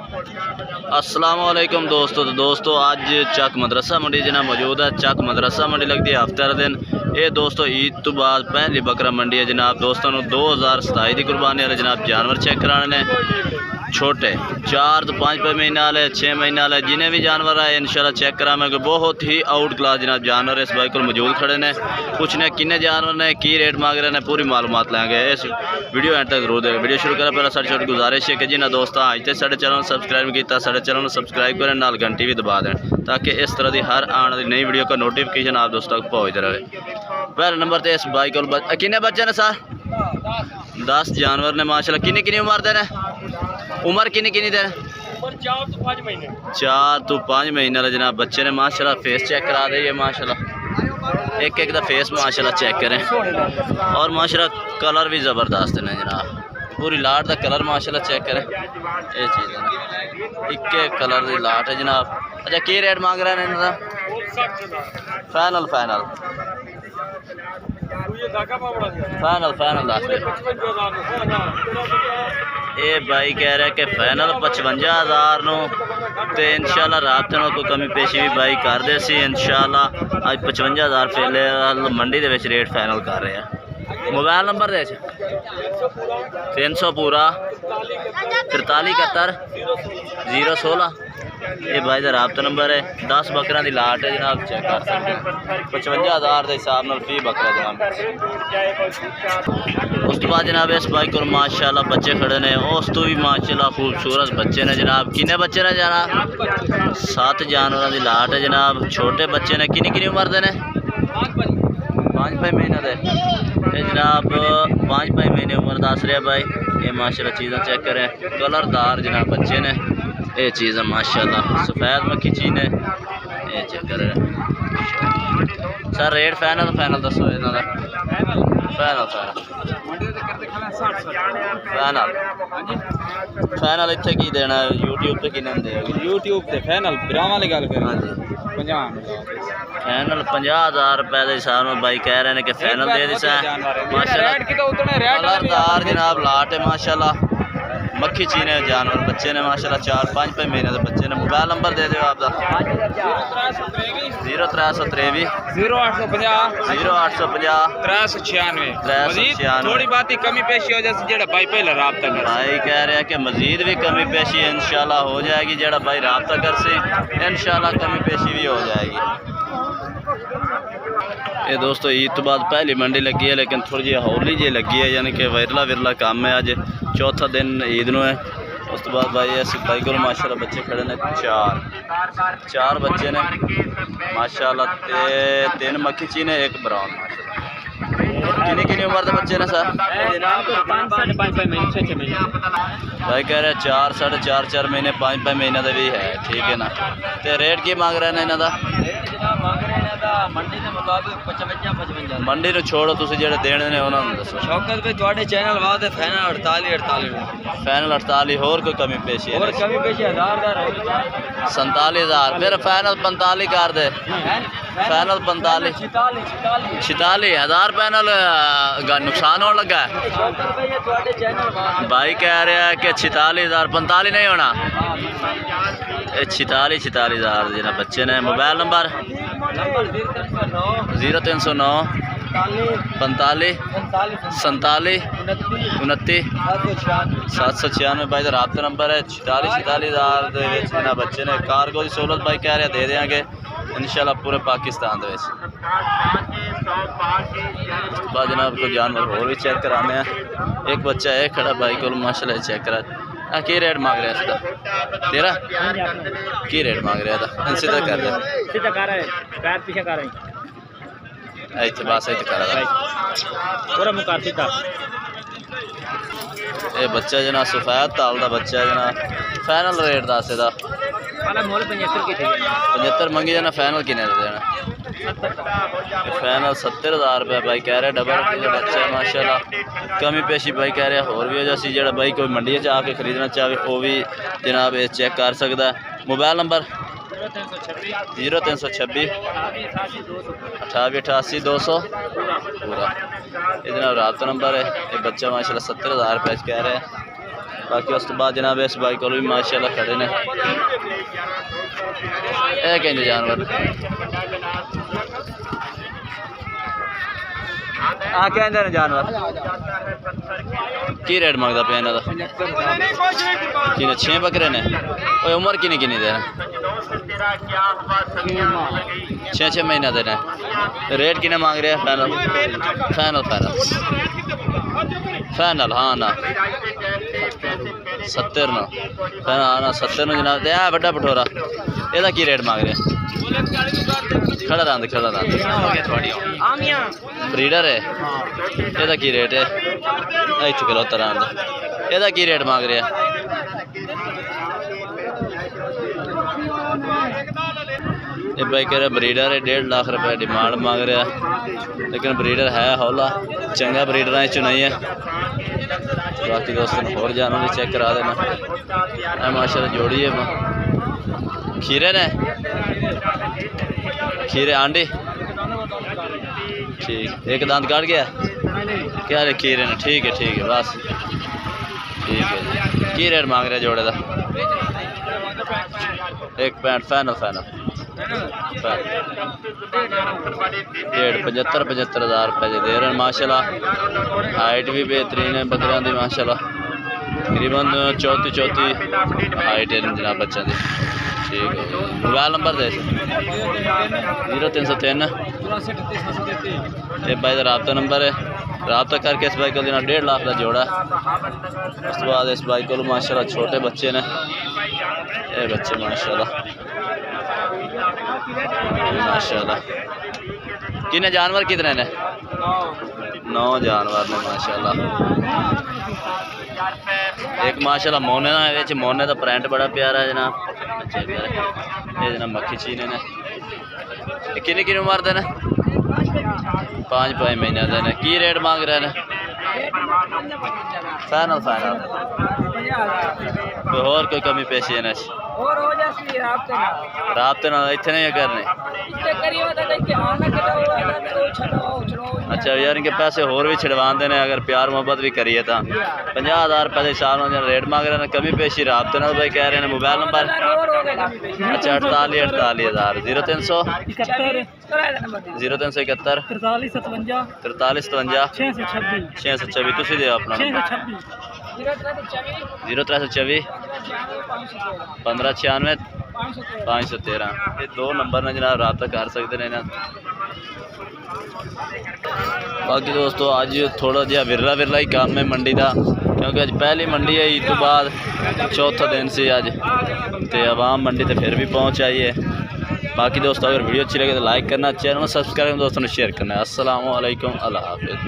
अस्सलाम वालेकुम दोस्तों आज चक मदरसा मंडी जना मौजूद है। चक मदरसा मंडी लगती है हफ्ते दिन। ये दोस्तों ईद तो बाद पहली बकरा मंडी है जनाब। दोस्तों 2027 की कुर्बानी वाले जनाब जानवर चेक कराने छोटे 4 तो 5 महीने वाले 6 महीने वाले जिन्हें भी जानवर है इंशाल्लाह चेक कराएंगे। बहुत ही आउट क्लास जनाब जानवर इस भाई को मौजूद खड़े ने। कुछ ने किन्ने जानवर ने की रेट मांग रहे हैं पूरी मालूमात लेंगे। इस वीडियो एंड तक जरूर देखें। वीडियो शुरू करें पहले सारी छोटी गुजारिश है कि जिन्हें दोस्तों आज तक साढ़े चैनल सब्सक्राइब किया साढ़े चैनल को सब्सक्राइब करें, नाल घंटी भी दबा दें ताकि इस तरह की हर आने वाली नई वीडियो का नोटिफिकेशन आप दोस्तों तक पहुँचते रहे। पहले नंबर पर इस भाई को किन्ने बच्चे ने सर 10 जानवर ने माशाल्लाह। किन्नी किन्नी उम्र दे उम्र किन्नी किन्नी दे 4 तो 5 महीने वाले जनाब बच्चे ने माशाल्लाह। फेस चेक करा दे माशाल्लाह, एक एक दा फेस माशाल्लाह चेक करें। और माशाल्लाह कलर भी ज़बरदस्त है जनाब, पूरी लाट का कलर माशाल्लाह चेक करें। ये चीज़ है एक एक कलर की लाट है जनाब। अच्छा की रेट मांग रहे हैं इन्होंने? फाइनल फाइनल फाइनल फाइनल दस दे। ये भाई कह रहे कि फाइनल 55,000 नो तो इंशाल्लाह रात में कोई कमी पेशी भी भाई कर दे सी इंशाल्लाह। आज 55,000 फिलहाल मंडी के रेट फाइनल कर रहे हैं। मोबाइल नंबर दे 300 पूरा 43 71 016। ये भाई का राबता नंबर है। 10 बकरा की लाट है जनाब, चेक कर सकते हैं 55,000 के हिसाब न फी बकरा जनाब। उस तो बाद जनाब इस भाई को माशाल्लाह बच्चे खड़े ने। उस तो भी माशाल्लाह खूबसूरत बच्चे ने जनाब। किन्ने बच्चे ने जनाब? 7 जानवर की लाट है जनाब। छोटे बच्चे ने किन्नी किन्नी उम्र दे ने? 5 महीने दे जनाब। 5 महीने उम्र दस रहा भाई। ये माशाल्लाह चीज़ें चेक करें, कलरदार जनाब बच्चे ने। ये चीज़ है माशाल्लाह सफ़ेद मक्खी चीज़ है। ये चेक करें सर। रेट फाइनल फाइनल दसो इन्हों का। फाइनल फाइनल फाइनल इतने की देना? यूट्यूब पे किन्ने देगा? यूट्यूब पे फाइनल ब्राह्मण वाली गल कर। हाँ जी फाइनल 50,000 रुपए के हिसाब में भाई कह रहे हैं कि फाइनल दे दिसा माशाल्लाह। जनाब लाट है माशाल्लाह मक्खी चीने जानवर बच्चे ने माशाल्लाह। 4-5 महीने के बच्चे ने। मोबाइल नंबर दे दो आपका। 0323 0850 396। थोड़ी बात ही कमी पेशी हो जाए जेड़ा भाई पहले राब्ता कर। भाई कह रहे हैं कि मजीद भी कमी पेशी इंशाल्लाह हो जाएगी। जेड़ा भाई राब्ता कर से इंशाल्लाह कमी पेशी भी हो जाएगी। ये दोस्तों ईद तो बाद पहली मंडी लगी है लेकिन थोड़ी जी हौली जी लगी है, यानी कि विरला विरला काम है। अज चौथा दिन ईद नो है। उस तो बाद भाई ऐसे भाई को माशाल्लाह बच्चे खड़े ने 4 बच्चे ने माशाल्लाह। 3 मक्खी चीने 1 ब्राउन माशाल्लाह। किन्नी किन्नी उम्र के बच्चे ने सर? 5 महीने भाई कह रहे 4 साढ़े 4 महीने 5 महीने का भी है। ठीक है ना। तो रेट की मांग रहे हैं इन्हों का? मंडी में छोड़ो तुम जो देने ने उन्होंने दसो। शौकत भाई थोड़े चैनल बाद फाइनल 48 फाइनल 48 होर कोई कमी पेशी है? कमी पेशी 47,000 फिर फाइनल 45 कर दे। फाइनल 45 46,000 पैनल नुकसान होने लगा है। भाई कह रहा है कि 46,000 45 नहीं होना। 46,000 जना बच्चे ने। Mobile number 0309 45 47 29 796। भाई का राबता नंबर है। 46,000 बच्चे ने। कारगो की सहूलत भाई कह रहे दे देंगे इंशाल्लाह पूरे पाकिस्तान के। बाद जनाब को जानवर और भी चेक कराने हैं। एक बच्चा है खड़ा भाई को माशाल्लाह चेक करा। की रेट मांग रहे हैं इसका? तेरा की रेट मांग रहा था? सीधा कर दे सीधा कर रहे पैर पीछे कर रहे बस कर पूरा मुकार सीधा। ये बच्चा जना सफेद ताल का बच्चा जना। फाइनल रेट दस दा 75 मंगी जाना। फाइनल किन्ने देना? फाइनल 70,000 रुपये भाई कह रहे। डबल का बच्चा है माशाल्लाह। कमी पेशी भाई कह रहे होर भी हो जासी। जो भाई कोई मंडी आके खरीदना चाहे वो भी जनाब ये चेक कर सकता है। मोबाइल नंबर 0326 28 88 200 पूरा। ये जनाब राबता नंबर है। ये बच्चा माशाल्लाह 70,000 रुपये कह रहे हैं। बाकी उस तो बाद जनाब इस बाइक को भी माशाल्लाह खड़े ने कहते जानवर कहते ने जानवर की रेट मंगता पे इन्हों का 6 बकरे ने उम्र किन्नी किन्नी देना 6 महीना देना रेट किन्ने मांग रहे हैं फाइनल फाइनल फाइनल फाइनल हाँ ना 70 नो फाइनल हाँ ना 70 नो जनाब ते बड़ा पठोरा ਇਹਦਾ की रेट मांग रहे हैं खड़ा रंद ब्रीडर है ਇਹਦਾ की रेट है ਇੱਥੇ ਕਿਲੋ ਤਰ੍ਹਾਂ ਦਾ ਇਹਦਾ की रेट मांग रहे हैं ये भाई कह रहा ब्रीडर है 1.5 लाख रुपये डिमांड मांग रहा है लेकिन ब्रीडर है हौला चंगा ब्रीडर चो नहीं है बाकी दोस्तों ने होर जानवर भी चेक करा देना माशाल्लाह जोड़ी है खीरे ने खीरे आंडी ठीक एक दांत काट गया क्या रे खीरे ने ठीक है बस ठीक है की रेट मांग रहे जोड़े का 1.65 फाइनल फाइनल 75,000 रुपये दे रहे हैं माशाल्लाह हाइट भी बेहतरीन है बकरियां की माशाल्लाह तकरीबन 34 हाइट है जनाब बच्चों की ठीक है मोबाइल नंबर दे 0303 ये भाई का रबता नंबर है रबता करके इस बाइक को देना 1.5 लाख का जोड़ा उस बाद इस बाइक को माशाल्लाह छोटे बच्चे ने ये बच्चे माशाल्लाह कितने जानवर कितने ने 9 जानवर ने माशाल्लाह एक माशाल्लाह मोने ना मोने का प्रिंट बड़ा प्यारा है जनाब ये जनाब मक्खी चीने ने किन्नी किन्नी उम्र दे 5 महीने दे ने की रेट मांग रहे हैं फाइनल फाइनल तो और कोई कमी पेशी है ना राबते ना इतने नहीं करने अच्छा यार इनके पैसे होर भी छिड़वा देने अगर प्यार मोहब्बत भी करिए तो 50,000 रुपये के साल में रेट मांग रहे हैं कमी पेशी राबते ना भाई कह रहे हैं मोबाइल नंबर अच्छा 48,000 0300 0371 4357 626 तुसी दे अपना 0324 1596 513 ये 2 नंबर ने जनाब रब्ता कर सकते हैं ना बाकी दोस्तों अज थोड़ा जहा विरला ही काम है मंडी का क्योंकि अज पहली मंडी है ईद तो बाद चौथा दिन से अज तो आवाम मंडी तो फिर भी पहुँच आई है बाकी दोस्तों अगर वीडियो अच्छी लगे तो लाइक करना चैनल सब्सक्राइब दोस्तों ने शेयर करना है अस्सलाम वालेकुम अल्लाह हाफिज़।